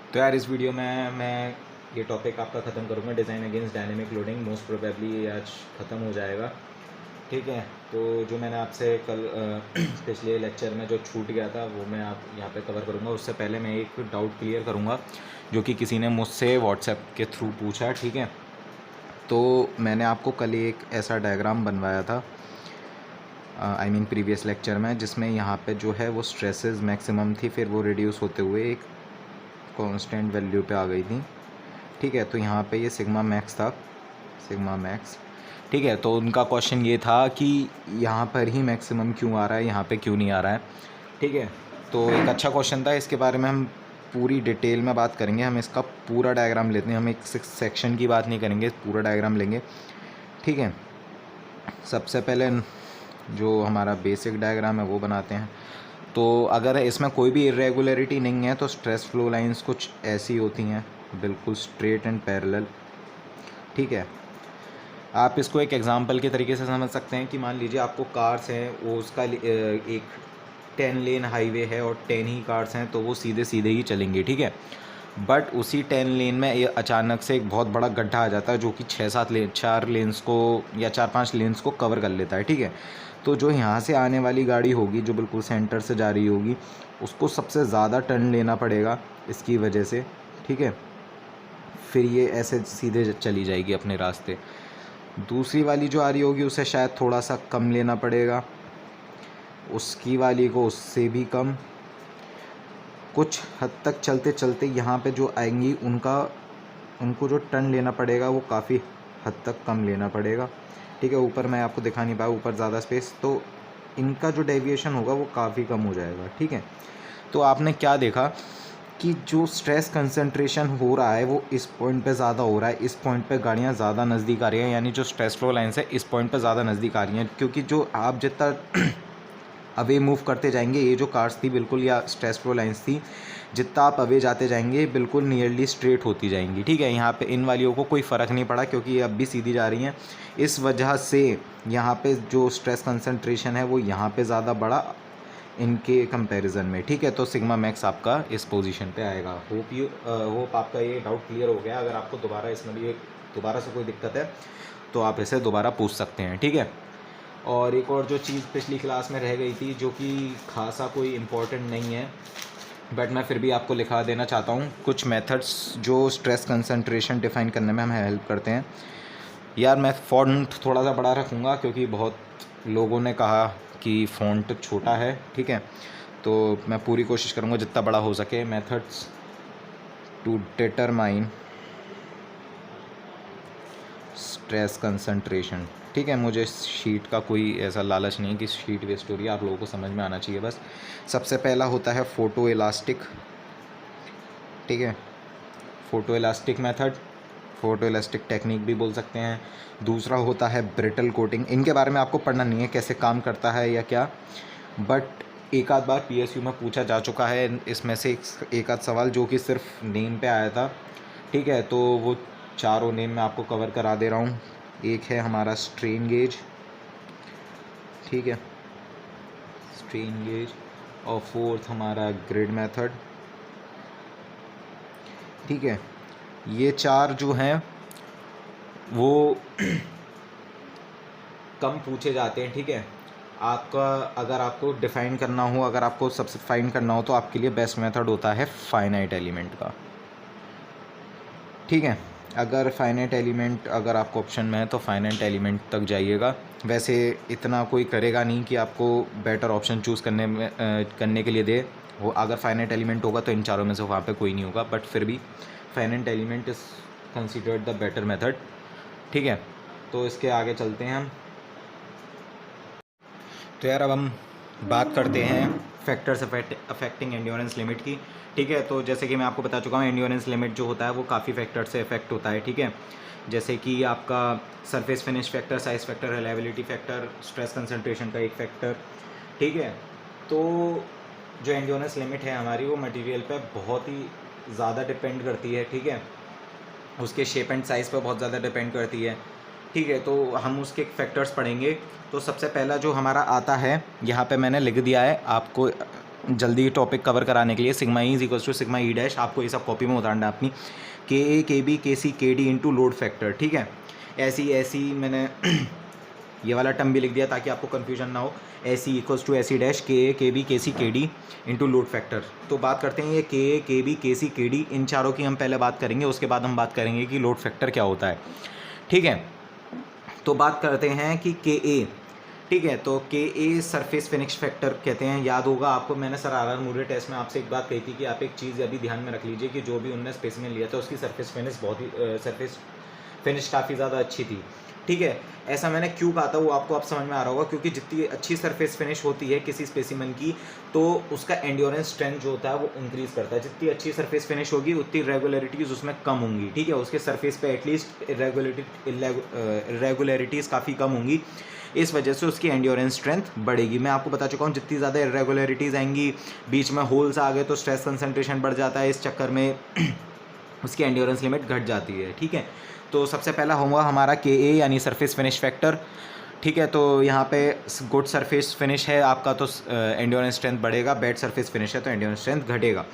तो यार इस वीडियो में मैं ये टॉपिक आपका ख़त्म करूँगा, design against dynamic loading. Most probably ये आज ख़त्म हो जाएगा, ठीक है। तो जो मैंने आपसे कल पिछले लेक्चर में जो छूट गया था वो मैं आप यहाँ पे कवर करूँगा। उससे पहले मैं एक डाउट क्लियर करूँगा जो कि किसी ने मुझसे व्हाट्सएप के थ्रू पूछा, ठीक है। तो मैंने आपको कल एक ऐसा डायग्राम बनवाया था प्रीवियस लेक्चर में, जिसमें यहाँ पे जो है वो स्ट्रेसेस मैक्सिमम थी, फिर वो रिड्यूस होते हुए एक कांस्टेंट वैल्यू पे आ गई थी, ठीक है। तो यहाँ पे ये सिग्मा मैक्स था, सिग्मा मैक्स, ठीक है। तो उनका क्वेश्चन ये था कि यहाँ पर ही मैक्सिमम क्यों आ रहा है, यहाँ पे क्यों नहीं आ रहा है, ठीक है। तो एक अच्छा क्वेश्चन था, इसके बारे में हम पूरी डिटेल में बात करेंगे। हम इसका पूरा डायग्राम लेते हैं, हम एक सेक्शन की बात नहीं करेंगे, पूरा डायग्राम लेंगे, ठीक है। सबसे पहले जो हमारा बेसिक डायग्राम है वो बनाते हैं। तो अगर इसमें कोई भी इरेगुलरिटी नहीं है तो स्ट्रेस फ्लो लाइंस कुछ ऐसी होती हैं, बिल्कुल स्ट्रेट एंड पैरेलल, ठीक है। आप इसको एक एग्जांपल के तरीके से समझ सकते हैं कि मान लीजिए आपको कार्स हैं, वो उसका एक 10 लेन हाईवे है और 10 ही कार्स हैं, तो वो सीधे सीधे ही चलेंगे, ठीक है। बट उसी 10 लेन में ये अचानक से एक बहुत बड़ा गड्ढा आ जाता है जो कि 4 लेन्स को या 4-5 लेन्स को कवर कर लेता है, ठीक है। तो जो यहाँ से आने वाली गाड़ी होगी, जो बिल्कुल सेंटर से जा रही होगी, उसको सबसे ज़्यादा टर्न लेना पड़ेगा इसकी वजह से, ठीक है। फिर ये ऐसे सीधे चली जाएगी अपने रास्ते। दूसरी वाली जो आ रही होगी उसे शायद थोड़ा सा कम लेना पड़ेगा, उसकी वाली को उससे भी कम। कुछ हद तक चलते चलते यहाँ पे जो आएंगी उनको जो टर्न लेना पड़ेगा वो काफ़ी हद तक कम लेना पड़ेगा, ठीक है। ऊपर मैं आपको दिखा नहीं पाया, ऊपर ज़्यादा स्पेस, तो इनका जो डेविएशन होगा वो काफ़ी कम हो जाएगा, ठीक है। तो आपने क्या देखा कि जो स्ट्रेस कंसंट्रेशन हो रहा है वो इस पॉइंट पे ज़्यादा हो रहा है, इस पॉइंट पे गाड़ियाँ ज़्यादा नज़दीक आ रही हैं, यानी जो स्ट्रेस फ्लो लाइन्स है इस पॉइंट पे ज़्यादा नज़दीक आ रही हैं, क्योंकि जो आप जितना अवे मूव करते जाएंगे, ये जो कार्स थी बिल्कुल, या स्ट्रेस फ्लो लाइन्स थी, जितना आप अवे जाते जाएंगे बिल्कुल नियरली स्ट्रेट होती जाएंगी, ठीक है। यहाँ पे इन वालियों को कोई फ़र्क नहीं पड़ा क्योंकि ये अब भी सीधी जा रही हैं। इस वजह से यहाँ पे जो स्ट्रेस कंसंट्रेशन है वो यहाँ पे ज़्यादा बढ़ा इनके कंपैरिजन में, ठीक है। तो सिग्मा मैक्स आपका इस पोजीशन पे आएगा। होप आपका ये डाउट क्लियर हो गया। अगर आपको दोबारा इसमें भी दोबारा से कोई दिक्कत है तो आप इसे दोबारा पूछ सकते हैं, ठीक है। और एक और जो चीज़ पिछली क्लास में रह गई थी, जो कि खासा कोई इम्पोर्टेंट नहीं है, बट मैं फिर भी आपको लिखा देना चाहता हूँ, कुछ मेथड्स जो स्ट्रेस कंसंट्रेशन डिफ़ाइन करने में हमें हेल्प करते हैं। यार मैं फ़ॉन्ट थोड़ा सा बड़ा रखूँगा क्योंकि बहुत लोगों ने कहा कि फ़ॉन्ट छोटा है, ठीक है। तो मैं पूरी कोशिश करूँगा जितना बड़ा हो सके। Methods to determine stress concentration, ठीक है। मुझे शीट का कोई ऐसा लालच नहीं कि शीट वेस्ट हो रही है, आप लोगों को समझ में आना चाहिए बस। सबसे पहला होता है फ़ोटो इलास्टिक, ठीक है, photo elastic method, photo elastic technique भी बोल सकते हैं। दूसरा होता है ब्रिटल कोटिंग। इनके बारे में आपको पढ़ना नहीं है कैसे काम करता है या क्या, बट एक आध बार पीएसयू में पूछा जा चुका है इसमें से एक आध सवाल जो कि सिर्फ नेम पे आया था, ठीक है। तो वो चारों नेम मैं आपको कवर करा दे रहा हूँ। एक है हमारा स्ट्रेन गेज, ठीक है, स्ट्रेन गेज, और फोर्थ हमारा ग्रिड मेथड, ठीक है। ये चार जो हैं वो कम पूछे जाते हैं, ठीक है। आपका अगर आपको डिफ़ाइन करना हो, अगर आपको सबसे फाइंड करना हो तो आपके लिए बेस्ट मेथड होता है फाइनाइट एलिमेंट का, ठीक है। अगर फाइनाइट एलिमेंट अगर आपको ऑप्शन में है तो फाइनाइट एलिमेंट तक जाइएगा। वैसे इतना कोई करेगा नहीं कि आपको बेटर ऑप्शन चूज़ करने के लिए दे वो। अगर फाइनाइट एलिमेंट होगा तो इन चारों में से वहाँ पे कोई नहीं होगा, बट फिर भी finite element is considered the better method, ठीक है। तो इसके आगे चलते हैं हम। तो यार अब हम बात करते हैं फैक्टर्स अफेक्टिंग एंड्योरेंस लिमिट की, ठीक है। तो जैसे कि मैं आपको बता चुका हूँ, एंड्योरेंस लिमिट जो होता है वो काफ़ी फैक्टर से इफेक्ट होता है, ठीक है। जैसे कि आपका surface finish factor, size factor, reliability factor, stress concentration का एक फैक्टर, ठीक है। तो जो एंड्योरेंस लिमिट है हमारी वो मटेरियल पे बहुत ही ज़्यादा डिपेंड करती है, ठीक है। उसके शेप एंड साइज़ पर बहुत ज़्यादा डिपेंड करती है, ठीक है। तो हम उसके फैक्टर्स पढ़ेंगे। तो सबसे पहला जो हमारा आता है यहाँ पे मैंने लिख दिया है, आपको जल्दी टॉपिक कवर कराने के लिए sigma E is equals to sigma E dash, आपको ये सब कॉपी में उतारना है अपनी, के ए के बी के सी के डी इंटू लोड फैक्टर, ठीक है। ऐसी मैंने ये वाला टर्म भी लिख दिया ताकि आपको कन्फ्यूजन ना हो। ऐसी इक्वल्स टू ऐसी डैश के ए के बी के सी के डी इंटू लोड फैक्टर। तो बात करते हैं ये के ए के बी के सी के डी, इन चारों की हम पहले बात करेंगे, उसके बाद हम बात करेंगे कि लोड फैक्टर क्या होता है, ठीक है। तो बात करते हैं कि के ए, ठीक है। तो के ए सरफेस फिनिश फैक्टर कहते हैं, याद होगा आपको, मैंने सर आर मूरे टेस्ट में आपसे एक बात कही थी कि आप एक चीज़ अभी ध्यान में रख लीजिए कि जो भी उनने स्पेसिमेन लिया था उसकी सरफेस फिनिश काफ़ी ज़्यादा अच्छी थी, ठीक है। ऐसा मैंने क्यों कहा था वो आपको अब समझ में आ रहा होगा, क्योंकि जितनी अच्छी सरफेस फिनिश होती है किसी स्पेसिमेन की तो उसका एंड्योरेंस स्ट्रेंथ जो होता है वो इंक्रीज़ करता है। जितनी अच्छी सरफेस फिनिश होगी उतनी इरेगुलरिटीज़ उसमें कम होंगी, ठीक है। उसके सरफेस पे एटलीस्ट इरेगुलरिटीज़ काफ़ी कम होंगी, इस वजह से उसकी एंड्योरेंस स्ट्रेंथ बढ़ेगी। मैं आपको बता चुका हूँ जितनी ज़्यादा इरेगुलरिटीज़ आएंगी, बीच में होल्स आ गए तो स्ट्रेस कंसंट्रेशन बढ़ जाता है, इस चक्कर में उसकी एंड्योरेंस लिमिट घट जाती है, ठीक है। तो सबसे पहला होगा हमारा के ए यानी सरफेस फिनिश फैक्टर, ठीक है। तो यहाँ पे गुड सरफेस फिनिश है आपका तो एंड्योरेंस स्ट्रेंथ बढ़ेगा, बैड सरफेस फिनिश है तो एंड्योरेंस स्ट्रेंथ घटेगा।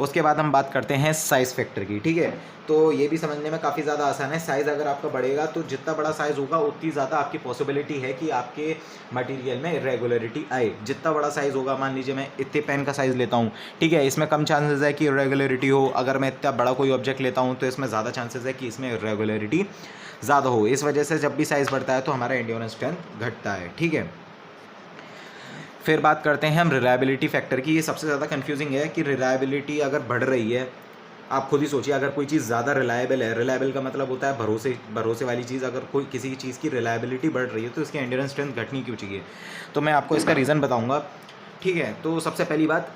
उसके बाद हम बात करते हैं साइज़ फैक्टर की, ठीक है। तो ये भी समझने में काफ़ी ज़्यादा आसान है। साइज़ अगर आपका बढ़ेगा तो जितना बड़ा साइज़ होगा उतनी ज़्यादा आपकी पॉसिबिलिटी है कि आपके मटेरियल में इरेगुलरिटी आए। जितना बड़ा साइज़ होगा, मान लीजिए मैं इतने पेन का साइज़ लेता हूँ, ठीक है, इसमें कम चांसेस है कि इरेगुलरिटी हो। अगर मैं इतना बड़ा कोई ऑब्जेक्ट लेता हूँ तो इसमें ज़्यादा चांसेस है कि इसमें इरेगुलरिटी ज़्यादा हो। इस वजह से जब भी साइज़ बढ़ता है तो हमारा एंड्योरेंस स्ट्रेंथ घटता है, ठीक है। फिर बात करते हैं हम रिलायबिलिटी फैक्टर की। ये सबसे ज़्यादा कंफ्यूजिंग है कि रिलायबिलिटी अगर बढ़ रही है, आप खुद ही सोचिए, अगर कोई चीज़ ज़्यादा रिलायबल है, रिलायबल का मतलब होता है भरोसे वाली चीज़, अगर कोई किसी चीज़ की रिलायबिलिटी बढ़ रही है तो इसकी एंड्योरेंस स्ट्रेंथ घटनी क्यों चाहिए। तो मैं आपको इसका रीज़न बताऊंगा, ठीक है। तो सबसे पहली बात,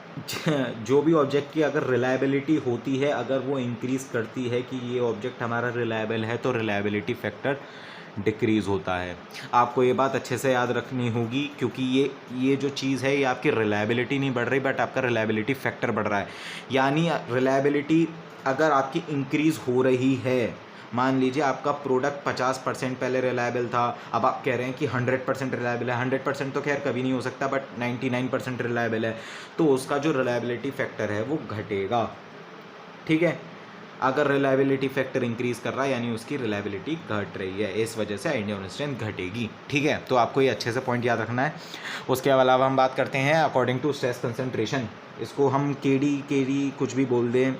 जो भी ऑब्जेक्ट की अगर रिलायबिलिटी होती है, अगर वो इंक्रीज़ करती है कि ये ऑब्जेक्ट हमारा रिलायबल है, तो रिलायबिलिटी फैक्टर डिक्रीज़ होता है। आपको ये बात अच्छे से याद रखनी होगी, क्योंकि ये जो चीज़ है ये आपकी रिलायबिलिटी नहीं बढ़ रही, बट आपका रिलायबिलिटी फैक्टर बढ़ रहा है। यानी रिलायबिलिटी अगर आपकी इंक्रीज़ हो रही है, मान लीजिए आपका प्रोडक्ट 50% पहले रिलायबल था, अब आप कह रहे हैं कि 100% रिलायबल है। 100% तो खैर कभी नहीं हो सकता, बट 99% रिलायबल है, तो उसका जो रिलायबिलिटी फैक्टर है वो घटेगा, ठीक है। अगर रिलायबिलिटी फैक्टर इंक्रीज़ कर रहा है यानी उसकी रिलायबिलिटी घट रही है, इस वजह से एंड्योरेंस स्ट्रेंथ घटेगी, ठीक है। तो आपको ये अच्छे से पॉइंट याद रखना है। उसके अलावा हम बात करते हैं अकॉर्डिंग टू स्ट्रेस कंसंट्रेशन। इसको हम के डी कुछ भी बोल दें,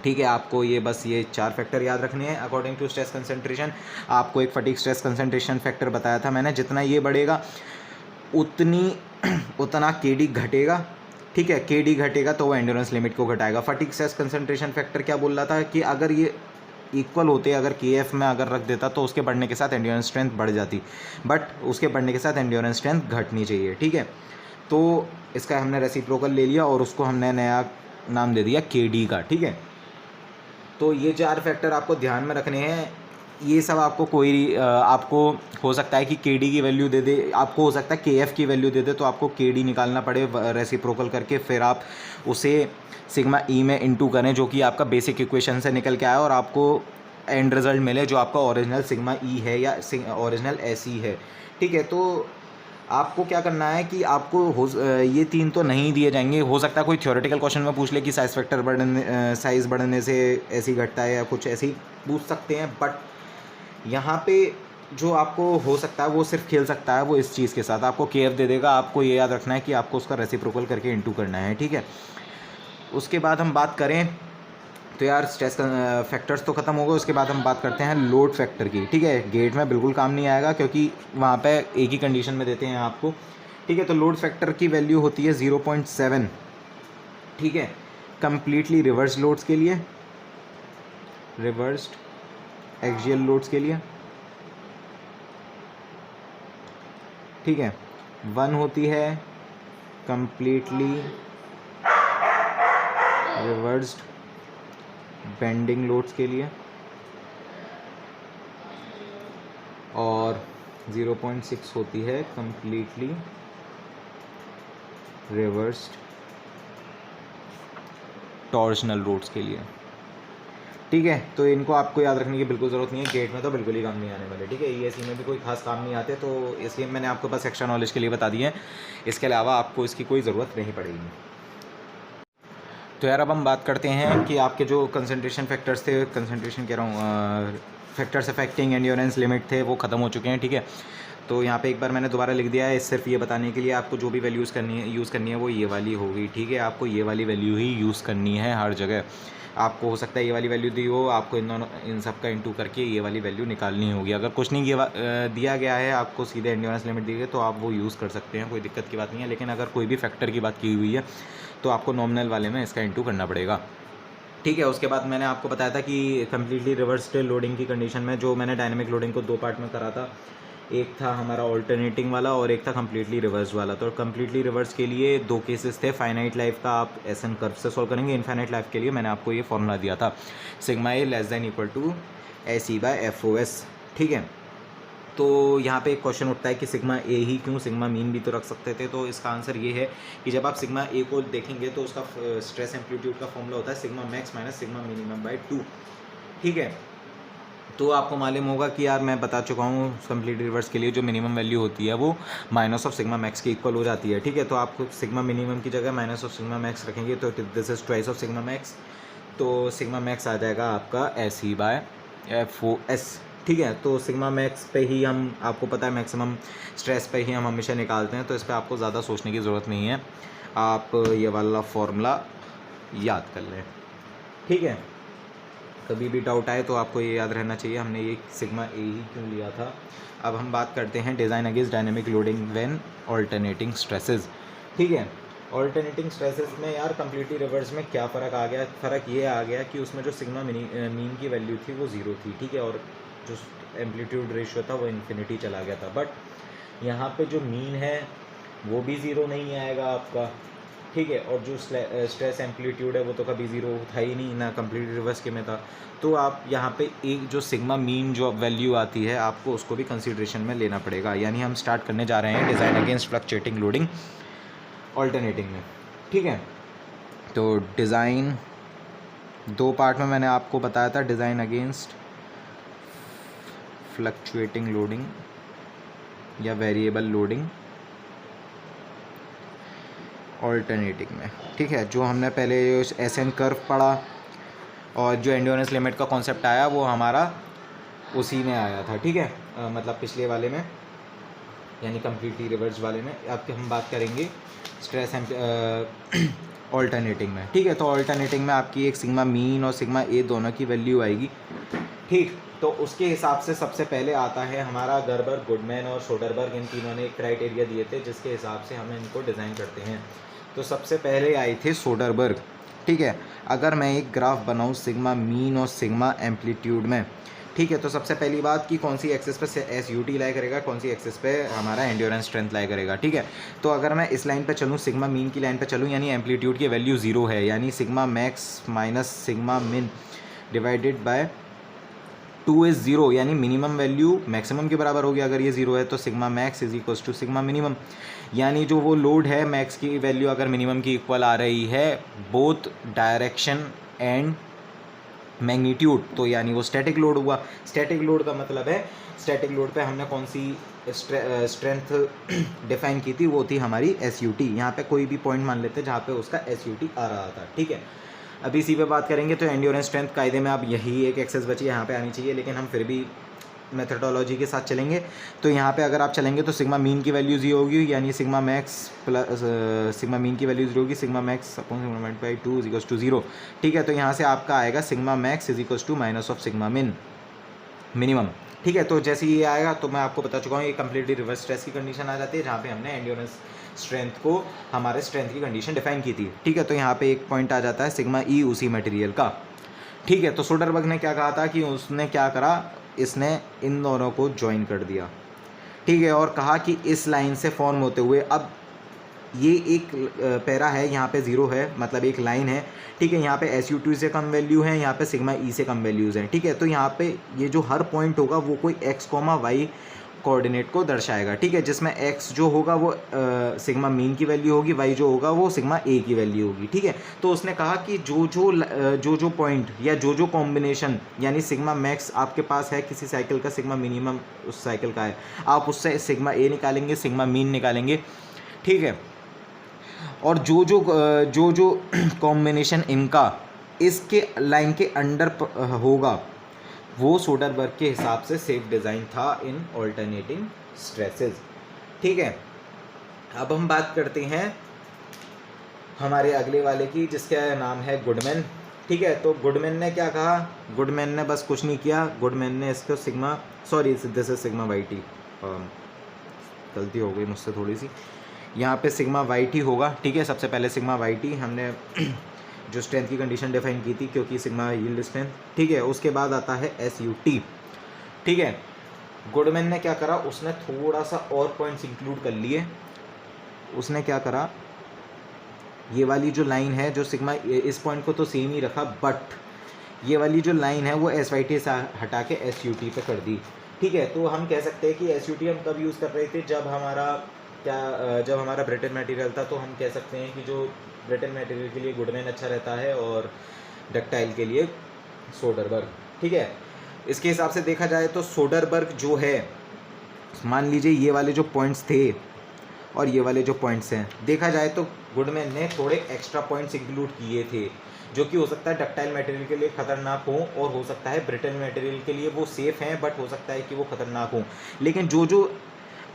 ठीक है। आपको ये बस ये 4 फैक्टर याद रखने हैं अकॉर्डिंग टू स्ट्रेस कंसंट्रेशन। आपको एक फटीग स्ट्रेस कंसंट्रेशन फैक्टर बताया था मैंने, जितना ये बढ़ेगा उतना के डी घटेगा, ठीक है। के डी घटेगा तो वो एंड्योरेंस लिमिट को घटाएगा। फटीग स्ट्रेस कंसंट्रेशन फैक्टर क्या बोल रहा था कि अगर ये इक्वल होते, अगर के एफ में अगर रख देता तो उसके बढ़ने के साथ एंड्योरेंस स्ट्रेंथ बढ़ जाती, बट उसके बढ़ने के साथ एंड्योरेंस स्ट्रेंथ घटनी चाहिए, ठीक है। तो इसका हमने रेसिप्रोकल ले लिया और उसको हमने नया नाम दे दिया के डी का, ठीक है। तो ये 4 फैक्टर आपको ध्यान में रखने हैं। ये सब आपको हो सकता है कि के डी की वैल्यू दे दे, आपको हो सकता है के एफ़ की वैल्यू दे दे, तो आपको के डी निकालना पड़े रेसिप्रोकल करके, फिर आप उसे सिग्मा ई में इंटू करें, जो कि आपका बेसिक इक्वेशन से निकल के आया, और आपको एंड रिजल्ट मिले जो आपका ओरिजिनल सिग्मा ई है या ओरिजिनल एस ई है, ठीक है। तो आपको क्या करना है कि आपको ये 3 तो नहीं दिए जाएंगे। हो सकता है कोई थ्योरेटिकल क्वेश्चन में पूछ ले कि साइज़ बढ़ने से ऐसी घटता है या कुछ ऐसे ही पूछ सकते हैं, बट यहाँ पे जो आपको हो सकता है वो सिर्फ खेल सकता है वो इस चीज़ के साथ, आपको के एफ दे देगा। आपको ये याद रखना है कि आपको उसका रेसिप्रोकल करके इंटू करना है, ठीक है। उसके बाद हम बात करें तो यार स्ट्रेस फैक्टर्स तो ख़त्म हो गए। उसके बाद हम बात करते हैं लोड फैक्टर की, ठीक है। गेट में बिल्कुल काम नहीं आएगा क्योंकि वहाँ पे एक ही कंडीशन में देते हैं आपको, ठीक है। तो लोड फैक्टर की वैल्यू होती है 0.7, ठीक है, कंप्लीटली रिवर्स लोड्स के लिए, रिवर्स्ड एक्सियल लोड्स के लिए, ठीक है। 1 होती है कंप्लीटली रिवर्स्ड बेंडिंग लोड्स के लिए, और 0.6 होती है कंप्लीटली रिवर्स्ड टॉर्शनल लोड्स के लिए, ठीक है। तो इनको आपको याद रखने की बिल्कुल ज़रूरत नहीं है, गेट में तो बिल्कुल ही काम नहीं आने वाले, ठीक है। ईएसई में भी कोई खास काम नहीं आते, तो इसलिए मैंने आपको बस एक्स्ट्रा नॉलेज के लिए बता दिए हैं। इसके अलावा आपको इसकी कोई ज़रूरत नहीं पड़ेगी। तो यार अब हम बात करते हैं कि आपके जो कंसंट्रेशन फैक्टर्स थे, कंसंट्रेशन कह रहा हूँ, फैक्टर्स अफेक्टिंग एंड्योरेंस लिमिट थे, वो ख़त्म हो चुके हैं। ठीक है, तो यहाँ पे एक बार मैंने दोबारा लिख दिया है, सिर्फ ये बताने के लिए आपको जो भी वैल्यूज़ यूज़ करनी है वो ये वाली होगी। ठीक है, आपको ये वाली वैल्यू ही यूज़ करनी है हर जगह। आपको हो सकता है ये वाली वैल्यू दी हो, आपको इन सब का इंटू करके ये वाली वैल्यू निकालनी होगी। अगर कुछ नहीं दिया गया है, आपको सीधे एंड्योरेंस लिमिट दी गई, तो आप वो यूज़ कर सकते हैं, कोई दिक्कत की बात नहीं है। लेकिन अगर कोई भी फैक्टर की बात की हुई है तो आपको नॉमिनल वाले में इसका इंटू करना पड़ेगा। ठीक है, उसके बाद मैंने आपको बताया था कि कम्प्लीटली रिवर्स्ड लोडिंग की कंडीशन में जो मैंने डायनेमिक लोडिंग को 2 पार्ट में करा था, एक था हमारा ऑल्टरनेटिंग वाला और एक था कम्प्लीटली रिवर्स वाला। तो कम्प्लीटली रिवर्स के लिए 2 केसेस थे। फाइनाइट लाइफ का आप एसएन कर्व से सॉल्व करेंगे, इनफाइनाइट लाइफ के लिए मैंने आपको ये फॉर्मूला दिया था, sigma A less than equal to SE/FOS। ठीक है, तो यहाँ पे एक क्वेश्चन उठता है कि सिग्मा ए ही क्यों, सिग्मा मीन भी तो रख सकते थे। तो इसका आंसर ये है कि जब आप सिग्मा ए को देखेंगे तो उसका स्ट्रेस एम्पलीट्यूड का फॉर्मूला होता है sigma max minus sigma minimum by 2। ठीक है, तो आपको मालूम होगा कि यार मैं बता चुका हूँ कंप्लीट रिवर्स के लिए जो मिनिमम वैल्यू होती है वो माइनस ऑफ सिग्मा मैक्स के इक्वल हो जाती है। ठीक है, तो आप सिग्मा मिनिमम की जगह माइनस ऑफ सिग्मा मैक्स रखेंगे तो this is twice of sigma max, तो सिग्मा मैक्स आ जाएगा आपका SE/FOS। ठीक है, तो सिग्मा मैक्स पे ही हम, आपको पता है मैक्सिमम स्ट्रेस पे ही हम हमेशा निकालते हैं, तो इस पर आपको ज़्यादा सोचने की ज़रूरत नहीं है, आप ये वाला फॉर्मूला याद कर लें। ठीक है, कभी भी डाउट आए तो आपको ये याद रहना चाहिए हमने ये सिग्मा ए ही क्यों लिया था। अब हम बात करते हैं design against dynamic loading when alternating stresses. ठीक है, ऑल्टरनेटिंग स्ट्रेसेस में यार कम्प्लीटली रिवर्स में क्या फ़र्क आ गया, फ़र्क ये आ गया कि उसमें जो सिग्मा मीन की वैल्यू थी वो 0 थी। ठीक है, और जो एम्पलीट्यूड रेशियो था वो इन्फिनिटी चला गया था। बट यहाँ पे जो मीन है वो भी 0 नहीं आएगा आपका। ठीक है, और जो स्ट्रेस एम्पलीट्यूड है वो तो कभी 0 था ही नहीं ना, कंप्लीट रिवर्स के में था। तो आप यहाँ पे एक जो सिग्मा मीन जो वैल्यू आती है आपको उसको भी कंसीडरेशन में लेना पड़ेगा। यानी हम स्टार्ट करने जा रहे हैं design against fluctuating loading alternating में। ठीक है, तो डिज़ाइन 2 पार्ट में मैंने आपको बताया था, डिज़ाइन अगेंस्ट फ्लक्चुएटिंग लोडिंग या वेरिएबल लोडिंग ऑल्टरनेटिंग में। ठीक है, जो हमने पहले एसएन कर्व पढ़ा और जो एंड्योरेंस लिमिट का कॉन्सेप्ट आया वो हमारा उसी में आया था। ठीक है, मतलब पिछले वाले में यानी कम्प्लीटली रिवर्स वाले में। अब हम बात करेंगे स्ट्रेस ऑल्टरनेटिंग में। ठीक है, तो ऑल्टरनेटिंग में आपकी एक सिग्मा मीन और सिग्मा ए दोनों की वैल्यू आएगी। ठीक, तो उसके हिसाब से सबसे पहले आता है हमारा गर्बर, गुडमैन और सोडरबर्ग, इन तीनों ने एक क्राइटेरिया दिए थे जिसके हिसाब से हम इनको डिज़ाइन करते हैं। तो सबसे पहले आए थे सोडरबर्ग। ठीक है, अगर मैं एक ग्राफ बनाऊँ सिग्मा मीन और सिग्मा एम्पलीट्यूड में, ठीक है, तो सबसे पहली बात कि कौन सी एक्सिस पे SUT लाई करेगा, कौन सी एक्सिस पे हमारा एंड्योरेंस स्ट्रेंथ लाई करेगा। ठीक है, तो अगर मैं इस लाइन पे चलूँ, सिग्मा मीन की लाइन पे चलूँ, यानी एम्पलीट्यूड की वैल्यू 0 है, यानी सिग्मा मैक्स माइनस सिग्मा मिन डिवाइडेड बाय 2 इज़ 0, यानी मिनिमम वैल्यू मैक्सिमम के बराबर होगी। अगर ये 0 है तो sigma max is equals to sigma minimum, यानी जो वो लोड है मैक्स की वैल्यू अगर मिनिमम की इक्वल आ रही है बोथ डायरेक्शन एंड मैग्नीट्यूड, तो यानी वो स्टैटिक लोड हुआ। स्टैटिक लोड का मतलब है, स्टैटिक लोड पे हमने कौन सी स्ट्रेंथ डिफाइन की थी, वो थी हमारी SUT। यहाँ पे कोई भी पॉइंट मान लेते हैं जहाँ पे उसका SUT आ रहा था। ठीक है, अभी इसी पे बात करेंगे। तो एंड्योरेंस स्ट्रेंथ कायदे में अब यही एक एक्सेस बची यहाँ पे आनी चाहिए, लेकिन हम फिर भी मेथडोलॉजी के साथ चलेंगे। तो यहाँ पे अगर आप चलेंगे तो सिग्मा मीन की वैल्यू 0 होगी, यानी sigma max plus sigma mean की वैल्यू 0 होगी, sigma max upon sigma divided by 2 is equals to 0। ठीक है, तो यहाँ से आपका आएगा sigma max is equals to minus of sigma minimum. ठीक है, तो जैसे ये आएगा तो मैं आपको बता चुका हूँ ये कम्प्लीटली रिवर्स स्ट्रेस की कंडीशन आ जाती है, जहाँ पे हमने एंड्योरेंस स्ट्रेंथ को हमारे स्ट्रेंथ की कंडीशन डिफाइन की थी। ठीक है, तो यहाँ पे एक पॉइंट आ जाता है सिग्मा ई उसी मटेरियल का। ठीक है, तो सोडरबर्ग ने क्या कहा था कि उसने क्या करा, इसने इन दोनों को ज्वाइन कर दिया। ठीक है, और कहा कि इस लाइन से फॉर्म होते हुए, अब ये एक पैरा है, यहाँ पे 0 है, मतलब एक लाइन है। ठीक है, यहाँ पे SU2 से कम वैल्यू है, यहाँ पे सिग्मा ई से कम वैल्यूज़ हैं। ठीक है, तो यहाँ पे ये जो हर पॉइंट होगा वो कोई x, y कोऑर्डिनेट को दर्शाएगा। ठीक है, जिसमें x जो होगा वो सिग्मा मीन की वैल्यू होगी, y जो होगा वो सिग्मा ए की वैल्यू होगी। ठीक है, तो उसने कहा कि जो पॉइंट या जो कॉम्बिनेशन, यानी सिग्मा मैक्स आपके पास है किसी साइकिल का, सिग्मा मिनिमम उस साइकिल का है, आप उससे सिग्मा ए निकालेंगे, सिग्मा मीन निकालेंगे। ठीक है, और जो जो कॉम्बिनेशन इनका इसके लाइन के अंडर होगा वो सोडरबर्ग के हिसाब से सेफ डिज़ाइन था इन ऑल्टरनेटिंग स्ट्रेसेस। ठीक है, अब हम बात करते हैं हमारे अगले वाले की, जिसका नाम है गुडमैन। ठीक है, तो गुडमैन ने क्या कहा, गुडमैन ने बस कुछ नहीं किया, गुडमैन ने इसको sigma, sorry this is sigma Y T, गलती हो गई मुझसे थोड़ी सी, यहाँ पे सिग्मा वाई टी होगा। ठीक है, सबसे पहले सिग्मा वाई टी हमने जो स्ट्रेंथ की कंडीशन डिफाइन की थी, क्योंकि सिग्मा यील्ड स्ट्रेंथ। ठीक है, उसके बाद आता है एस यू टी। ठीक है, गुडमैन ने क्या करा, उसने थोड़ा सा और पॉइंट्स इंक्लूड कर लिए। उसने क्या करा, ये वाली जो लाइन है जो सिग्मा, इस पॉइंट को तो सेम ही रखा, बट ये वाली जो लाइन है वो एस वाई टी से हटा के एस यू टी पे कर दी। ठीक है, तो हम कह सकते हैं कि एस यू टी हम कब यूज़ कर रहे थे, जब हमारा ब्रिटल मटेरियल था। तो हम कह सकते हैं कि जो ब्रिटल मटेरियल के लिए गुडमैन अच्छा रहता है और डक्टाइल के लिए सोडरबर्ग। ठीक है, इसके हिसाब से देखा जाए तो सोडरबर्ग जो है, मान लीजिए ये वाले जो पॉइंट्स थे और ये वाले जो पॉइंट्स हैं, देखा जाए तो गुडमैन ने थोड़े एक्स्ट्रा पॉइंट्स इंक्लूड किए थे, जो कि हो सकता है डक्टाइल मटेरियल के लिए खतरनाक हो, और हो सकता है ब्रिटल मटेरियल के लिए वो सेफ़ हैं, बट हो सकता है कि वो खतरनाक हो। लेकिन जो जो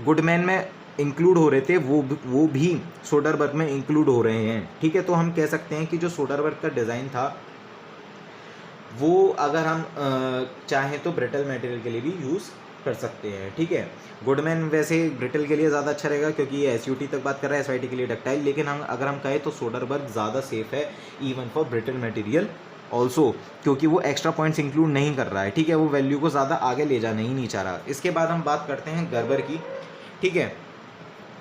गुडमैन में इंक्लूड हो रहे थे वो भी सोडरबर्ग में इंक्लूड हो रहे हैं। ठीक है, तो हम कह सकते हैं कि जो सोडरबर्ग का डिज़ाइन था वो अगर हम चाहें तो ब्रिटल मटेरियल के लिए भी यूज़ कर सकते हैं। ठीक है, गुडमैन वैसे ब्रिटल के लिए ज़्यादा अच्छा रहेगा, क्योंकि ये एस यू टी तक बात कर रहा है, एस वाई टी के लिए डक्टाइल। लेकिन अगर हम कहें तो सोडरबर्ग ज़्यादा सेफ़ है even for brittle material also, क्योंकि वो एक्स्ट्रा पॉइंट्स इंक्लूड नहीं कर रहा है। ठीक है, वो वैल्यू को ज़्यादा आगे ले जाना ही नहीं चाह रहा। इसके बाद हम बात करते हैं गर्बर की। ठीक है,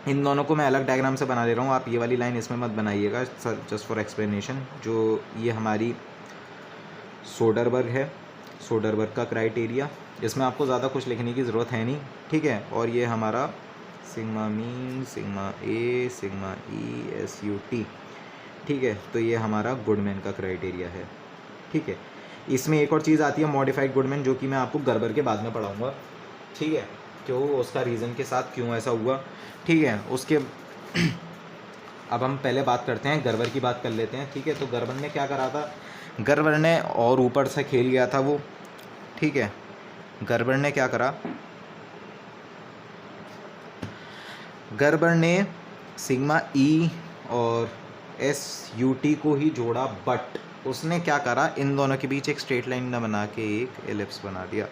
इन दोनों को मैं अलग डायग्राम से बना ले रहा हूँ, आप ये वाली लाइन इसमें मत बनाइएगा, जस्ट फॉर एक्सप्लेनेशन। जो ये हमारी सोडरबर्ग है, सोडरबर्ग का क्राइटेरिया, इसमें आपको ज़्यादा कुछ लिखने की ज़रूरत है नहीं। ठीक है, और ये हमारा sigma mean, sigma A, sigma E, S U T. ठीक है, तो ये हमारा गुडमैन का क्राइटेरिया है। ठीक है, इसमें एक और चीज़ आती है मॉडिफाइड गुडमैन, जो कि मैं आपको गर्बर के बाद में पढ़ाऊँगा। ठीक है, क्यों, उसका रीज़न के साथ क्यों ऐसा हुआ। ठीक है, उसके अब हम पहले बात करते हैं गर्बर की, बात कर लेते हैं। ठीक है, तो गर्बर ने क्या करा था, गर्बर ने और ऊपर से खेल गया था वो। ठीक है, गर्बर ने क्या करा, गर्बर ने सिग्मा ई और एस यू टी को ही जोड़ा, बट उसने क्या करा, इन दोनों के बीच एक स्ट्रेट लाइन ना बना के एक एलिप्स बना दिया।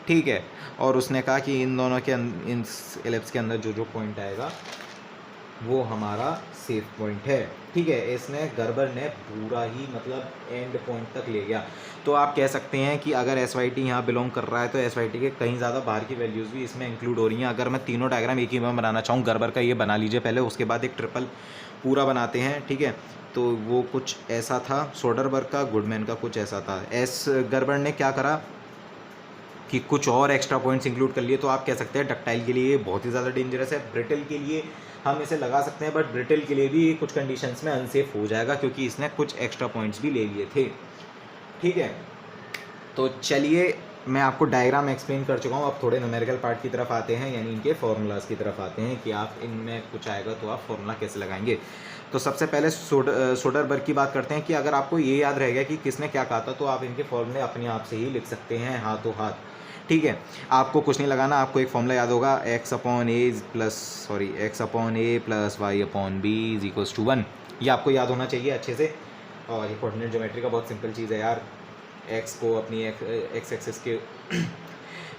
ठीक है, और उसने कहा कि इन दोनों के इन एलिप्स के अंदर जो जो पॉइंट आएगा वो हमारा सेफ पॉइंट है। ठीक है, इसने गर्बर ने पूरा ही मतलब एंड पॉइंट तक ले गया। तो आप कह सकते हैं कि अगर एस वाई टी यहाँ बिलोंग कर रहा है तो एस वाई टी के कहीं ज़्यादा बाहर की वैल्यूज़ भी इसमें इंक्लूड हो रही हैं। अगर मैं तीनों डायग्राम एक ही में बनाना चाहूँ, गर्बर का ये बना लीजिए पहले, उसके बाद एक ट्रिपल पूरा बनाते हैं। ठीक है, तो वो कुछ ऐसा था सोडरबर्ग का, गुडमैन का कुछ ऐसा था। गर्बर ने क्या करा कि कुछ और एक्स्ट्रा पॉइंट्स इंक्लूड कर लिए। तो आप कह सकते हैं डक्टाइल के लिए बहुत ही ज़्यादा डेंजरस है, ब्रिटल के लिए हम इसे लगा सकते हैं, बट ब्रिटल के लिए भी कुछ कंडीशंस में अनसेफ हो जाएगा, क्योंकि इसने कुछ एक्स्ट्रा पॉइंट्स भी ले लिए थे। ठीक है, तो चलिए मैं आपको डायग्राम एक्सप्लेन कर चुका हूँ, अब थोड़े न्यूमेरिकल पार्ट की तरफ आते हैं, यानी इनके फार्मूलाज की तरफ आते हैं कि आप इनमें कुछ आएगा तो आप फार्मूला कैसे लगाएंगे। तो सबसे पहले सोडरबर्ग की बात करते हैं कि अगर आपको ये याद रह गया कि किसने क्या कहा था, तो आप इनके फॉर्मूले अपने आप से ही लिख सकते हैं हाथों हाथ। ठीक है, आपको कुछ नहीं लगाना, आपको एक फॉर्मूला याद होगा, X upon A plus Y upon B is equals to 1। ये आपको याद होना चाहिए अच्छे से। और ये कोऑर्डिनेट ज्योमेट्री का बहुत सिंपल चीज़ है यार, एक्स को अपनी एक्स एक्सिस के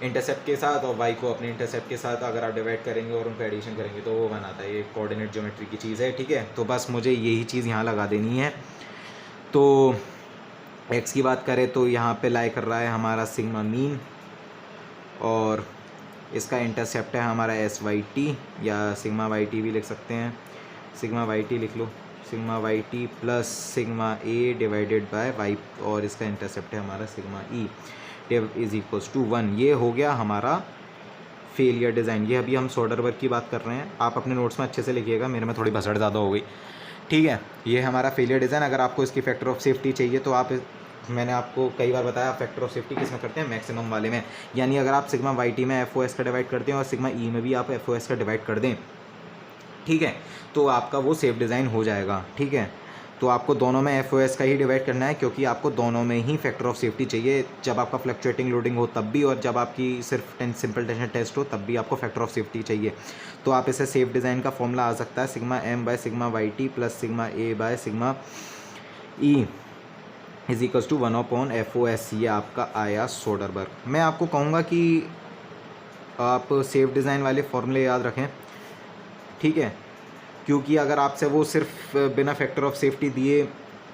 इंटरसेप्ट के साथ और वाई को अपने इंटरसेप्ट के साथ अगर आप डिवाइड करेंगे और उनका एडिशन करेंगे तो वो बनाता है, ये कोऑर्डिनेट ज्योमेट्री की चीज़ है। ठीक है, तो बस मुझे यही चीज़ यहाँ लगा देनी है। तो एक्स की बात करें तो यहाँ पे लाई कर रहा है हमारा सिग्मा मीन, और इसका इंटरसेप्ट है हमारा एस वाई टी, या सिग्मा वाई टी भी लिख सकते हैं, सिग्मा वाई टी लिख लो, sigma Y T plus sigma A divided by Y, और इसका इंटरसेप्ट है हमारा sigma E is equals to 1। ये हो गया हमारा फेलियर डिज़ाइन। ये अभी हम सोडरबर्ग की बात कर रहे हैं, आप अपने नोट्स में अच्छे से लिखिएगा, मेरे में थोड़ी भसड़ ज़्यादा हो गई। ठीक है, ये हमारा फेलियर डिज़ाइन। अगर आपको इसकी फैक्टर ऑफ सेफ्टी चाहिए तो आप, मैंने आपको कई बार बताया, फैक्टर ऑफ सेफ्टी किस में करते हैं, मैक्सिमम वाले में। यानी अगर आप सिग्मा वाई टी में एफ ओ एस का डिवाइड करते हैं और सिग्मा ई में भी आप एफ ओ एस का डिवाइड कर दें, ठीक है। तो आपका वो सेफ डिज़ाइन हो जाएगा, ठीक है। तो आपको दोनों में FOS का ही डिवाइड करना है, क्योंकि आपको दोनों में ही फैक्टर ऑफ सेफ्टी चाहिए, जब आपका फ्लक्चुएटिंग लोडिंग हो तब भी, और जब आपकी सिर्फ सिंपल टेंशन टेस्ट हो तब भी आपको फैक्टर ऑफ सेफ्टी चाहिए। तो आप इसे सेफ डिज़ाइन का फॉर्मूला आ सकता है sigma M by sigma YT plus sigma A by sigma E is equals to 1/FOS। ये आपका आया सोडरबर्ग। मैं आपको कहूँगा कि आप सेफ डिज़ाइन वाले फॉर्मूले याद रखें, ठीक है, क्योंकि अगर आपसे वो सिर्फ बिना फैक्टर ऑफ सेफ्टी दिए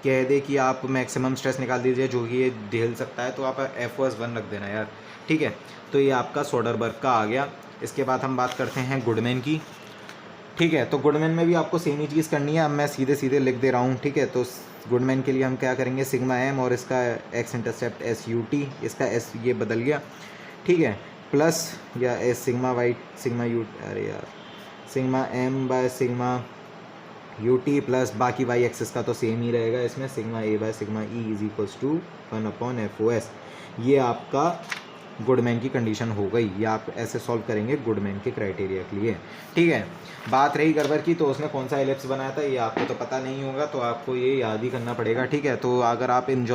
कह दे कि आप मैक्सिमम स्ट्रेस निकाल दीजिए जो कि ये झेल सकता है, तो आप FOS 1 रख देना यार, ठीक है। तो ये आपका सोडरबर्ग का आ गया। इसके बाद हम बात करते हैं गुडमैन की, ठीक है। तो गुडमैन में भी आपको सेम ही चीज़ करनी है। अब मैं सीधे सीधे लिख दे रहा हूँ, ठीक है। तो गुडमैन के लिए हम क्या करेंगे, सिग्मा M और इसका एक्स इंटरसेप्ट SUT, इसका S ये बदल गया, ठीक है, प्लस या S sigma Y sigma U, अरे यार, sigma M by sigma UT plus बाकी Y एक्सिस का तो सेम ही रहेगा इसमें, sigma A by sigma E is equals to 1/FOS। ये आपका गुडमैन की कंडीशन हो गई। ये आप ऐसे सॉल्व करेंगे गुडमैन के क्राइटेरिया के लिए, ठीक है। बात रही गर्बर की, तो उसने कौन सा एलिप्स बनाया था ये आपको तो पता नहीं होगा, तो आपको ये याद ही करना पड़ेगा, ठीक है। तो अगर आप इन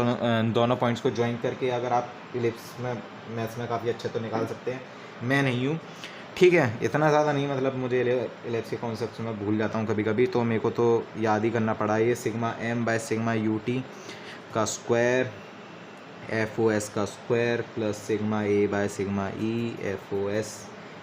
दोनों पॉइंट्स को ज्वाइन करके अगर आप एलिप्स में मैथ्स में काफ़ी अच्छे तो निकाल सकते हैं। मैं नहीं हूँ, ठीक है, इतना ज़्यादा नहीं, मतलब मुझे एलिप्स के कॉन्सेप्ट में भूल जाता हूँ कभी कभी, तो मेरे को तो याद ही करना पड़ा। ये sigma M by sigma UT का स्क्वायर FOS का square plus sigma A by sigma E FOS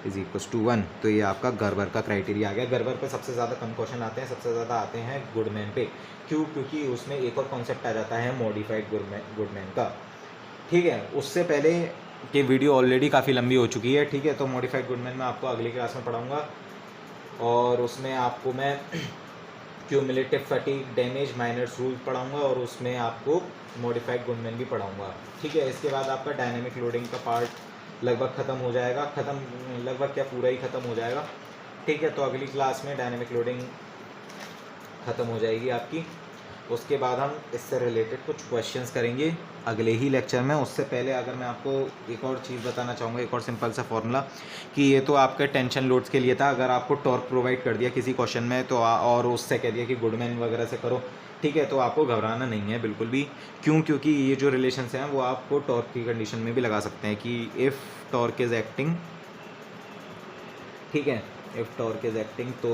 is equals to 1। तो ये आपका गर्बर का क्राइटेरिया आ गया। गर्बर पे सबसे ज़्यादा कम क्वेश्चन आते हैं, सबसे ज़्यादा आते हैं गुडमैन पे। क्यों? क्योंकि उसमें एक और कॉन्सेप्ट आ जाता है मॉडिफाइड गुडमैन का, ठीक है। उससे पहले कि वीडियो ऑलरेडी काफ़ी लंबी हो चुकी है, ठीक है। तो मॉडिफाइड गुडमैन मैं आपको अगली क्लास में पढ़ाऊँगा, और उसमें आपको मैं cumulative fatigue damage Miner's rule पढ़ाऊँगा, और उसमें आपको मॉडिफाइड गुडमैन भी पढ़ाऊँगा, ठीक है। इसके बाद आपका डायनेमिक लोडिंग का पार्ट लगभग ख़त्म हो जाएगा, लगभग क्या पूरा ही ख़त्म हो जाएगा, ठीक है। तो अगली क्लास में डायनेमिक लोडिंग ख़त्म हो जाएगी आपकी। उसके बाद हम इससे रिलेटेड कुछ क्वेश्चंस करेंगे अगले ही लेक्चर में। उससे पहले अगर मैं आपको एक और चीज़ बताना चाहूँगा, एक और सिंपल सा फॉर्मूला, कि ये तो आपके टेंशन लोड्स के लिए था। अगर आपको टॉर्क प्रोवाइड कर दिया किसी क्वेश्चन में तो और उससे कह दिया कि गुडमैन वगैरह से करो, ठीक है, तो आपको घबराना नहीं है बिल्कुल भी। क्यों? क्योंकि ये जो रिलेशंस हैं वो आपको टॉर्क की कंडीशन में भी लगा सकते हैं, कि इफ़ टॉर्क इज़ एक्टिंग, ठीक है, इफ़ टॉर्क इज़ एक्टिंग, तो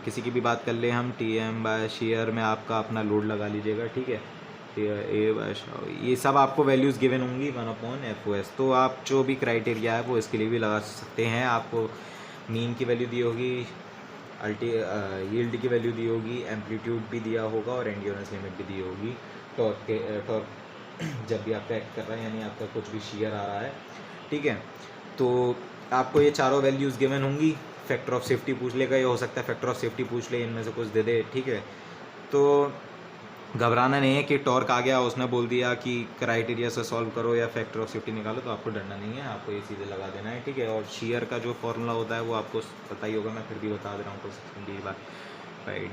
किसी की भी बात कर ले हम, TM बाय शेयर में आपका अपना लोड लगा लीजिएगा, ठीक है। A बाय ये सब आपको वैल्यूज़ गिवन होंगी 1/FOS। तो आप जो भी क्राइटेरिया है वो इसके लिए भी लगा सकते हैं। आपको मीन की वैल्यू दी होगी, यील्ड की वैल्यू दी होगी, एम्पलीट्यूड भी दिया होगा, और एंड्योरेंस लिमिट भी दी होगी। टॉर्क जब भी आपका एक्ट कर रहा है, यानी आपका कुछ भी शेयर आ रहा है, ठीक है, तो आपको ये चारों वैल्यूज़ गिवन होंगी। फैक्टर ऑफ सेफ्टी पूछ लेगा, ये हो सकता है फैक्टर ऑफ सेफ्टी पूछ ले, इनमें से कुछ दे दे, ठीक है। तो घबराना नहीं है कि टॉर्क आ गया, उसने बोल दिया कि क्राइटेरिया से सॉल्व करो या फैक्टर ऑफ सेफ्टी निकालो, तो आपको डरना नहीं है, आपको ये सीधे लगा देना है, ठीक है। और शेयर का जो फॉर्मूला होता है वो आपको पता ही होगा, मैं फिर भी बता दे रहा हूँ, तो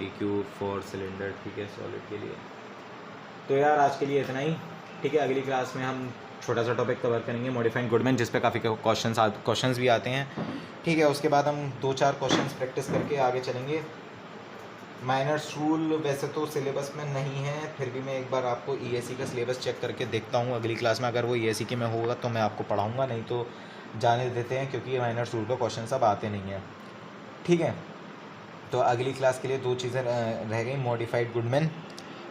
D3 फॉर सिलेंडर, ठीक है, सॉलिड के लिए। तो यार आज के लिए इतना ही, ठीक है। अगली क्लास में हम छोटा सा टॉपिक कवर करेंगे मॉडिफाइड गुडमैन, जिस पे काफ़ी क्वेश्चंस भी आते हैं, ठीक है। उसके बाद हम 2-4 क्वेश्चंस प्रैक्टिस करके आगे चलेंगे। माइनर्स रूल वैसे तो सिलेबस में नहीं है, फिर भी मैं एक बार आपको EAC का सिलेबस चेक करके देखता हूँ अगली क्लास में। अगर वो EAC के में होगा तो मैं आपको पढ़ाऊँगा, नहीं तो जाने देते हैं, क्योंकि माइनर्स रूल पे क्वेश्चन सब आते नहीं हैं, ठीक है। तो अगली क्लास के लिए 2 चीज़ें रह गई, मॉडिफाइड गुडमैन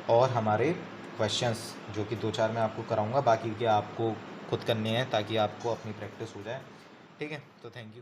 और हमारे क्वेश्चंस, जो कि 2-4 मैं आपको कराऊंगा, बाकी के आपको खुद करने हैं ताकि आपको अपनी प्रैक्टिस हो जाए, ठीक है। तो थैंक यू।